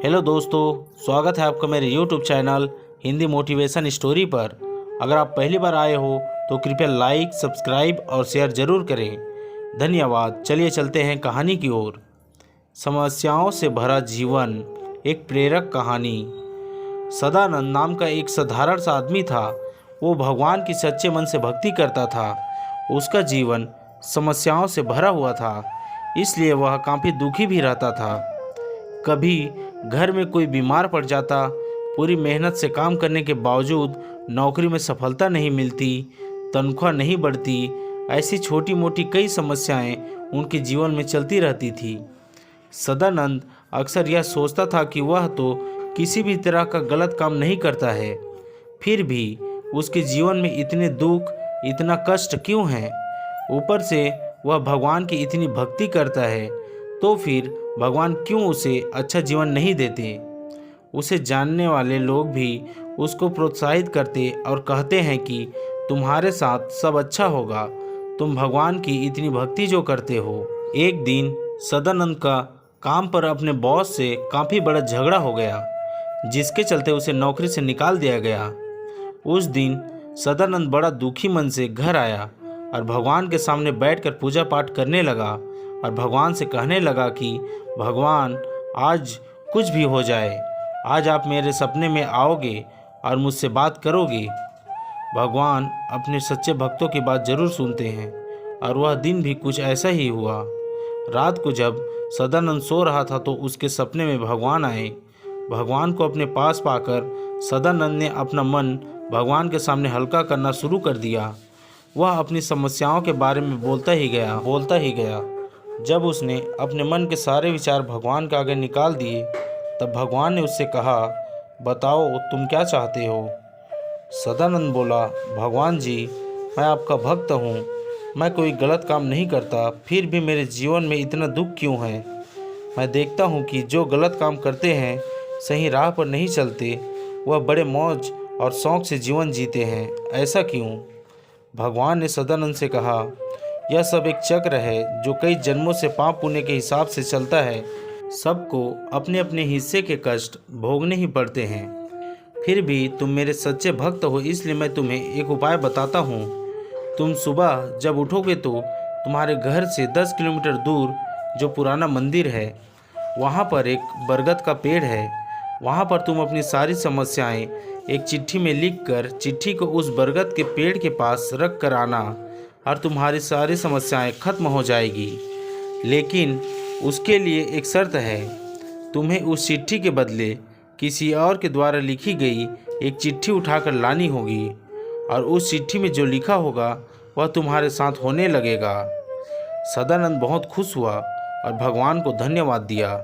Hello दोस्तों, स्वागत है आपका मेरे YouTube channel Hindi motivation story पर। अगर आप पहली बार आए हो तो कृपया लाइक, सब्सक्राइब और शेयर ज़रूर करें। धन्यवाद। चलिए चलते हैं कहानी की ओर। समस्याओं से भरा जीवन, एक प्रेरक कहानी। सदानंद नाम का एक साधारण सा आदमी था। वो भगवान की सच्चे मन से भक्ति करता था। उसका जीवन समस्याओं से भरा हुआ था, इसलिए वह काफ़ी दुखी भी रहता था। कभी घर में कोई बीमार पड़ जाता, पूरी मेहनत से काम करने के बावजूद नौकरी में सफलता नहीं मिलती, तनख्वाह नहीं बढ़ती। ऐसी छोटी मोटी कई समस्याएं उनके जीवन में चलती रहती थी। सदानंद अक्सर यह सोचता था कि वह तो किसी भी तरह का गलत काम नहीं करता है, फिर भी उसके जीवन में इतने दुख, इतना कष्ट क्यों है। ऊपर से वह भगवान की इतनी भक्ति करता है, तो फिर भगवान क्यों उसे अच्छा जीवन नहीं देते। उसे जानने वाले लोग भी उसको प्रोत्साहित करते और कहते हैं कि तुम्हारे साथ सब अच्छा होगा, तुम भगवान की इतनी भक्ति जो करते हो। एक दिन सदानंद का काम पर अपने बॉस से काफ़ी बड़ा झगड़ा हो गया, जिसके चलते उसे नौकरी से निकाल दिया गया। उस दिन सदानंद बड़ा दुखी मन से घर आया और भगवान के सामने बैठकर पूजा पाठ करने लगा और भगवान से कहने लगा कि भगवान, आज कुछ भी हो जाए, आज आप मेरे सपने में आओगे और मुझसे बात करोगे। भगवान अपने सच्चे भक्तों की बात जरूर सुनते हैं, और वह दिन भी कुछ ऐसा ही हुआ। रात को जब सदानंद सो रहा था तो उसके सपने में भगवान आए। भगवान को अपने पास पाकर सदानंद ने अपना मन भगवान के सामने हल्का करना शुरू कर दिया। वह अपनी समस्याओं के बारे में बोलता ही गया। जब उसने अपने मन के सारे विचार भगवान के आगे निकाल दिए, तब भगवान ने उससे कहा, बताओ तुम क्या चाहते हो। सदानंद बोला, भगवान जी, मैं आपका भक्त हूँ, मैं कोई गलत काम नहीं करता, फिर भी मेरे जीवन में इतना दुख क्यों है। मैं देखता हूँ कि जो गलत काम करते हैं, सही राह पर नहीं चलते, वह बड़े मौज और शौक़ से जीवन जीते हैं, ऐसा क्यों। भगवान ने सदानंद से कहा, यह सब एक चक्र है जो कई जन्मों से पाप पुण्य के हिसाब से चलता है। सबको अपने अपने हिस्से के कष्ट भोगने ही पड़ते हैं। फिर भी तुम मेरे सच्चे भक्त हो, इसलिए मैं तुम्हें एक उपाय बताता हूँ। तुम सुबह जब उठोगे तो तुम्हारे घर से 10 किलोमीटर दूर जो पुराना मंदिर है, वहाँ पर एक बरगद का पेड़ है। वहाँ पर तुम अपनी सारी समस्याएं एक चिट्ठी में लिखकर चिट्ठी को उस बरगद के पेड़ के पास रख कर आना, और तुम्हारी सारी समस्याएं खत्म हो जाएगी। लेकिन उसके लिए एक शर्त है, तुम्हें उस चिट्ठी के बदले किसी और के द्वारा लिखी गई एक चिट्ठी उठाकर लानी होगी, और उस चिट्ठी में जो लिखा होगा वह तुम्हारे साथ होने लगेगा। सदानंद बहुत खुश हुआ और भगवान को धन्यवाद दिया।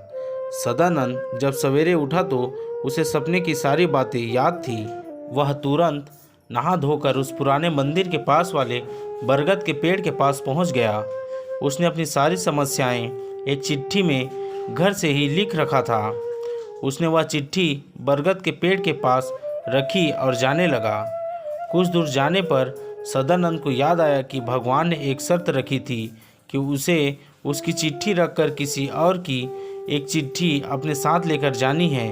सदानंद जब सवेरे उठा तो उसे सपने की सारी बातें याद थी। वह तुरंत नहा धोकर उस पुराने मंदिर के पास वाले बरगद के पेड़ के पास पहुंच गया। उसने अपनी सारी समस्याएं एक चिट्ठी में घर से ही लिख रखा था। उसने वह चिट्ठी बरगद के पेड़ के पास रखी और जाने लगा। कुछ दूर जाने पर सदानंद को याद आया कि भगवान ने एक शर्त रखी थी कि उसे उसकी चिट्ठी रखकर किसी और की एक चिट्ठी अपने साथ लेकर जानी है।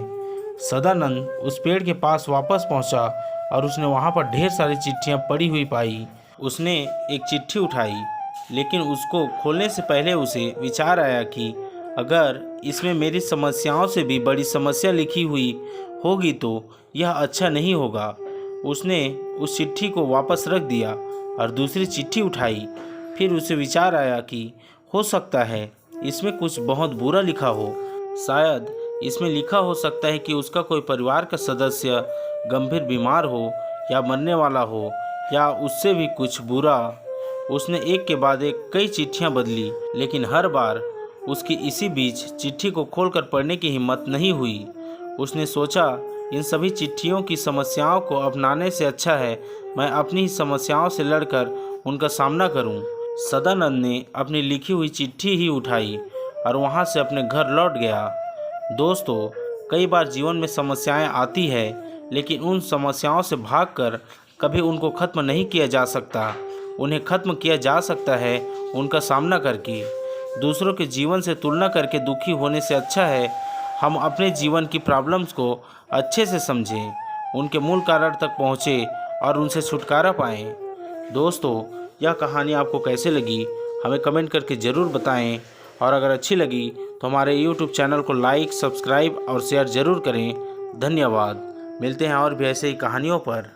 सदानंद उस पेड़ के पास वापस पहुंचा और उसने वहां पर ढेर सारी चिट्ठियां पड़ी हुई पाई। उसने एक चिट्ठी उठाई, लेकिन उसको खोलने से पहले उसे विचार आया कि अगर इसमें मेरी समस्याओं से भी बड़ी समस्या लिखी हुई होगी तो यह अच्छा नहीं होगा। उसने उस चिट्ठी को वापस रख दिया और दूसरी चिट्ठी उठाई। फिर उसे विचार आया कि हो सकता है इसमें कुछ बहुत बुरा लिखा हो। शायद इसमें लिखा हो सकता है कि उसका कोई परिवार का सदस्य गंभीर बीमार हो या मरने वाला हो, या उससे भी कुछ बुरा। उसने एक के बाद एक कई चिट्ठियां बदली, लेकिन हर बार उसकी इसी बीच चिट्ठी को खोलकर पढ़ने की हिम्मत नहीं हुई। उसने सोचा, इन सभी चिट्ठियों की समस्याओं को अपनाने से अच्छा है मैं अपनी ही समस्याओं से लड़कर उनका सामना करूं। सदानंद ने अपनी लिखी हुई चिट्ठी ही उठाई और वहां से अपने घर लौट गया। दोस्तों, कई बार जीवन में समस्याएं आती है, लेकिन उन समस्याओं से भागकर कभी उनको खत्म नहीं किया जा सकता। उन्हें खत्म किया जा सकता है उनका सामना करके। दूसरों के जीवन से तुलना करके दुखी होने से अच्छा है हम अपने जीवन की प्रॉब्लम्स को अच्छे से समझें, उनके मूल कारण तक पहुँचें और उनसे छुटकारा पाएं। दोस्तों, यह कहानी आपको कैसे लगी हमें कमेंट करके ज़रूर बताएं, और अगर अच्छी लगी तो हमारे YouTube चैनल को लाइक, सब्सक्राइब और शेयर ज़रूर करें। धन्यवाद। मिलते हैं और भी ऐसे ही कहानियों पर।